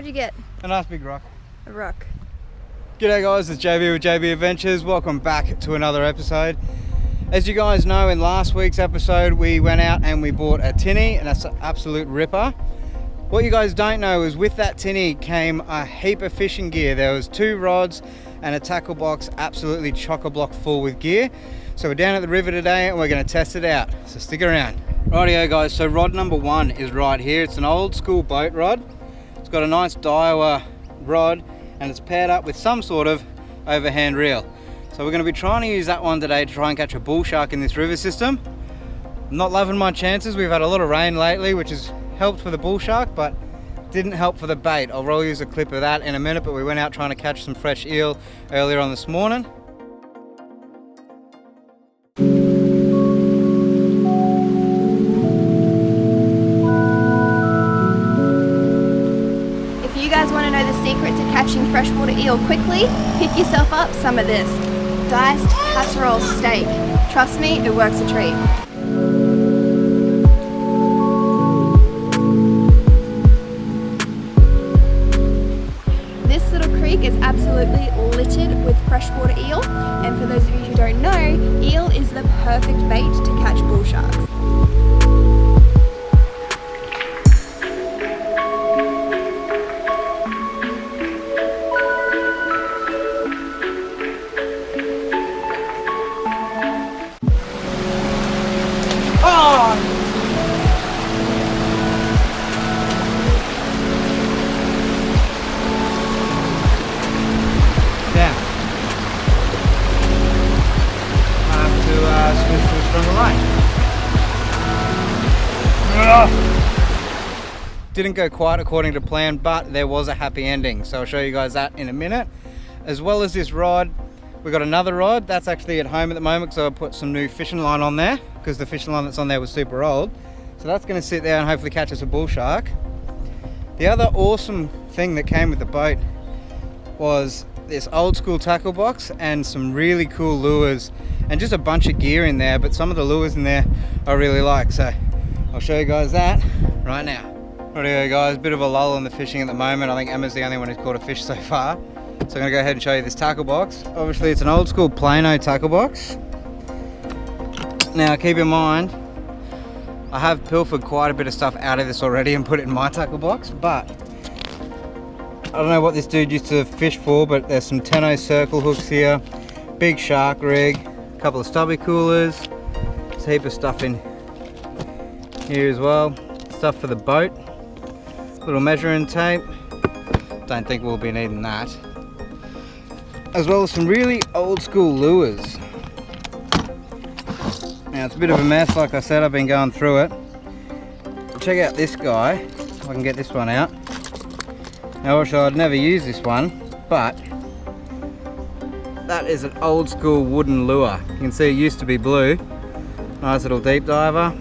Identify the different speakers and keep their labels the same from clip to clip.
Speaker 1: you get?
Speaker 2: A nice big rock.
Speaker 1: A rock.
Speaker 2: G'day guys, it's JB with JB Adventures. Welcome back to another episode. As you guys know, in last week's episode we went out and we bought a tinny, and that's an absolute ripper. What you guys don't know is with that tinny came a heap of fishing gear. There was 2 rods and a tackle box absolutely chock-a-block full with gear. So we're down at the river today and we're going to test it out, so stick around. Rightio guys, so rod number 1 is right here. It's an old school boat rod. It's got a nice Daiwa rod and it's paired up with some sort of overhand reel. So we're going to be trying to use that one today to try and catch a bull shark in this river system. I'm not loving my chances. We've had a lot of rain lately, which has helped for the bull shark, but didn't help for the bait. I'll roll you a clip of that in a minute, but we went out trying to catch some fresh eel earlier on this morning.
Speaker 1: If you guys want to know the secret to catching freshwater eel quickly, pick yourself up some of this diced casserole steak. Trust me, it works a treat. This little creek is absolutely littered with freshwater eel, and for those of you who don't know, eel is the perfect bait to catch bull sharks.
Speaker 2: Didn't go quite according to plan, but there was a happy ending, so I'll show you guys that in a minute. As well as this rod, we got another rod that's actually at home at the moment, so I put some new fishing line on there because the fishing line that's on there was super old. So that's going to sit there and hopefully catch us a bull shark. The other awesome thing that came with the boat was this old school tackle box and some really cool lures and just a bunch of gear in there, but some of the lures in there I really like, so I'll show you guys that right now. Rightio guys, bit of a lull in the fishing at the moment. I think Emma's the only one who's caught a fish so far. So I'm going to go ahead and show you this tackle box. Obviously it's an old school Plano tackle box. Now keep in mind, I have pilfered quite a bit of stuff out of this already and put it in my tackle box, but I don't know what this dude used to fish for, but there's some Tenno circle hooks here, big shark rig, a couple of stubby coolers, there's a heap of stuff in here as well, stuff for the boat, little measuring tape, don't think we'll be needing that, as well as some really old school lures. Now it's a bit of a mess, like I said, I've been going through it. Check out this guy, if I can get this one out. Now obviously I'd never use this one, but that is an old school wooden lure. You can see it used to be blue. Nice little deep diver.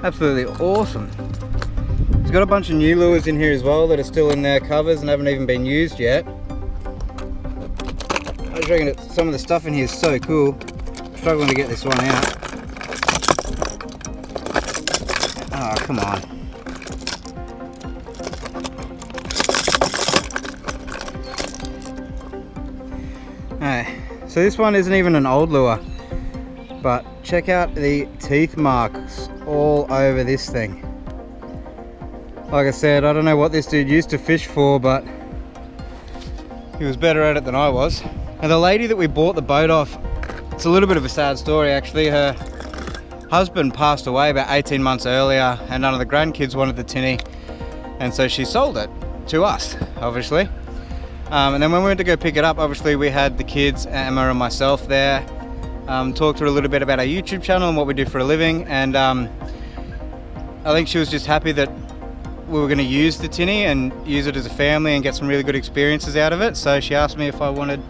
Speaker 2: Absolutely awesome. It's got a bunch of new lures in here as well that are still in their covers and haven't even been used yet. I just reckon that some of the stuff in here is so cool. I'm struggling to get this one out. Oh, come on. Hey, so this one isn't even an old lure, but check out the teeth marks all over this thing. Like I said, I don't know what this dude used to fish for, but he was better at it than I was. And the lady that we bought the boat off, it's a little bit of a sad story actually. Her husband passed away about 18 months earlier and none of the grandkids wanted the tinny, and so she sold it to us, obviously. And then when we went to go pick it up, obviously we had the kids, Emma and myself there. Talked to her a little bit about our YouTube channel and what we do for a living, and I think she was just happy that we were going to use the tinny and use it as a family and get some really good experiences out of it. So she asked me if I wanted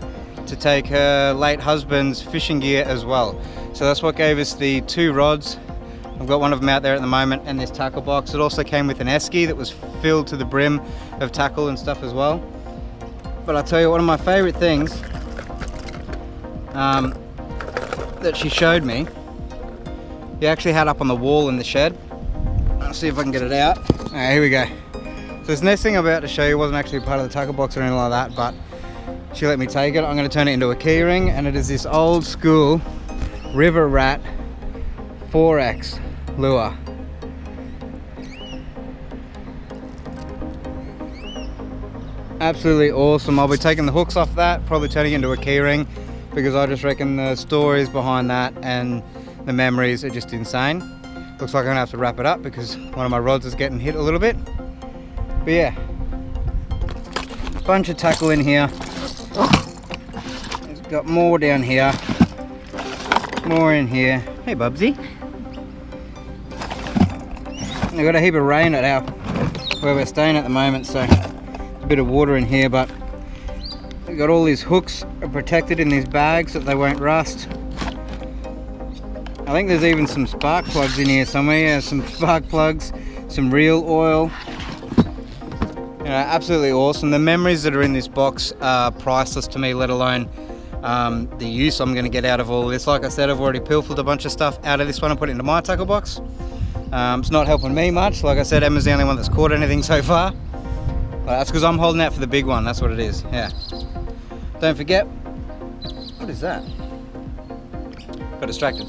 Speaker 2: to take her late husband's fishing gear as well. So that's what gave us the 2 rods. I've got one of them out there at the moment, and this tackle box. It also came with an esky that was filled to the brim of tackle and stuff as well. But I'll tell you, one of my favorite things that she showed me, he actually had up on the wall in the shed. I'll see if I can get it out. Alright, here we go. So this next thing I'm about to show you wasn't actually part of the tackle box or anything like that, but she let me take it. I'm going to turn it into a key ring, and it is this old school river rat 4X lure. Absolutely awesome. I'll be taking the hooks off that, probably turning it into a key ring, because I just reckon the stories behind that and the memories are just insane. Looks like I'm gonna have to wrap it up because one of my rods is getting hit a little bit. But yeah, bunch of tackle in here. It's got more down here, more in here. Hey Bubsy. We've got a heap of rain at where we're staying at the moment, so a bit of water in here, but we've got all these hooks are protected in these bags so that they won't rust. I think there's even some spark plugs in here somewhere. Yeah, some spark plugs, some reel oil. You know, absolutely awesome. The memories that are in this box are priceless to me, let alone the use I'm going to get out of all this. Like I said, I've already pilfered a bunch of stuff out of this one and put it into my tackle box. It's not helping me much. Like I said, Emma's the only one that's caught anything so far. That's because I'm holding out for the big one. That's what it is. Yeah. Don't forget. What is that? Got distracted.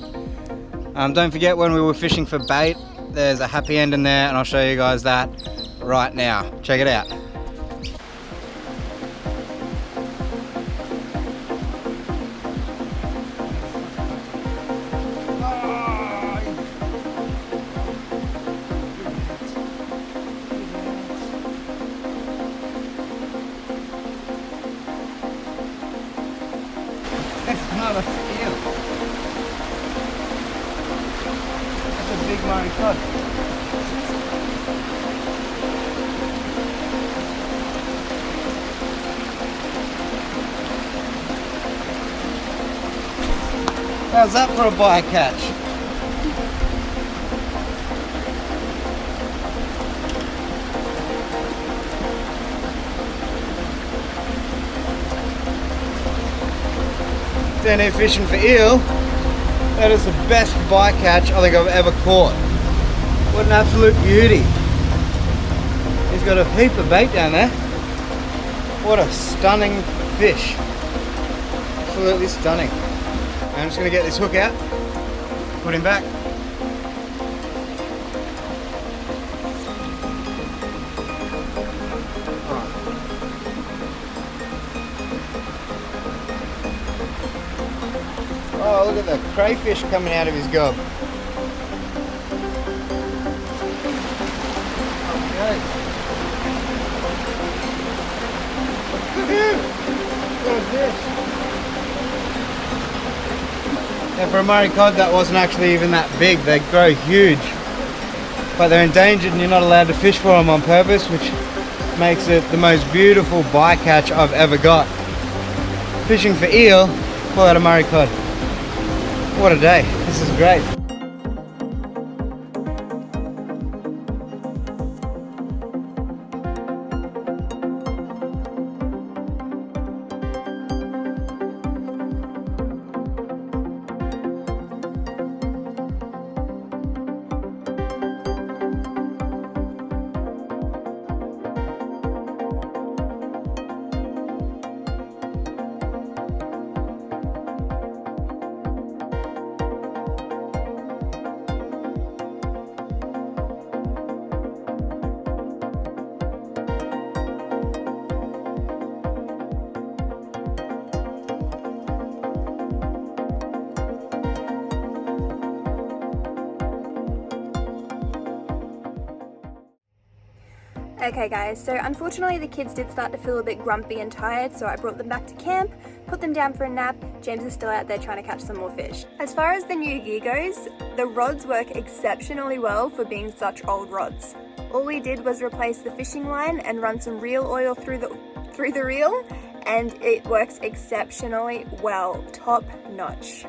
Speaker 2: Don't forget, when we were fishing for bait, there's a happy end in there, and I'll show you guys that right now. Check it out. That's not a eel. That's a big Murray cod. How's that for a bycatch? Down here fishing for eel. That is the best bycatch I think I've ever caught. What an absolute beauty. He's got a heap of bait down there. What a stunning fish. Absolutely stunning. I'm just going to get this hook out, put him back. Oh, look at the crayfish coming out of his gob. Okay. What is this? Yeah, for a Murray cod that wasn't actually even that big. They grow huge. But they're endangered and you're not allowed to fish for them on purpose, which makes it the most beautiful bycatch I've ever got. Fishing for eel, pull out a Murray cod. What a day. This is great.
Speaker 1: Okay guys, so unfortunately the kids did start to feel a bit grumpy and tired, so I brought them back to camp, put them down for a nap. James is still out there trying to catch some more fish. As far as the new gear goes, the rods work exceptionally well for being such old rods. All we did was replace the fishing line and run some reel oil through the reel, and it works exceptionally well, top notch.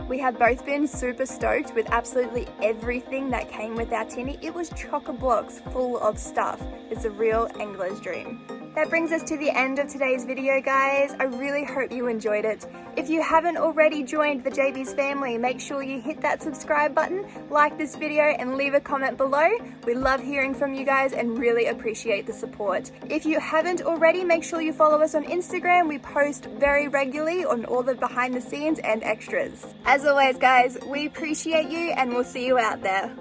Speaker 1: We have both been super stoked with absolutely everything that came with our tinny. It was chock-a-blocks full of stuff. It's a real angler's dream. That brings us to the end of today's video, guys. I really hope you enjoyed it. If you haven't already joined the JB's family, make sure you hit that subscribe button, like this video, and leave a comment below. We love hearing from you guys and really appreciate the support. If you haven't already, make sure you follow us on Instagram. We post very regularly on all the behind the scenes and extras. As always, guys, we appreciate you and we'll see you out there.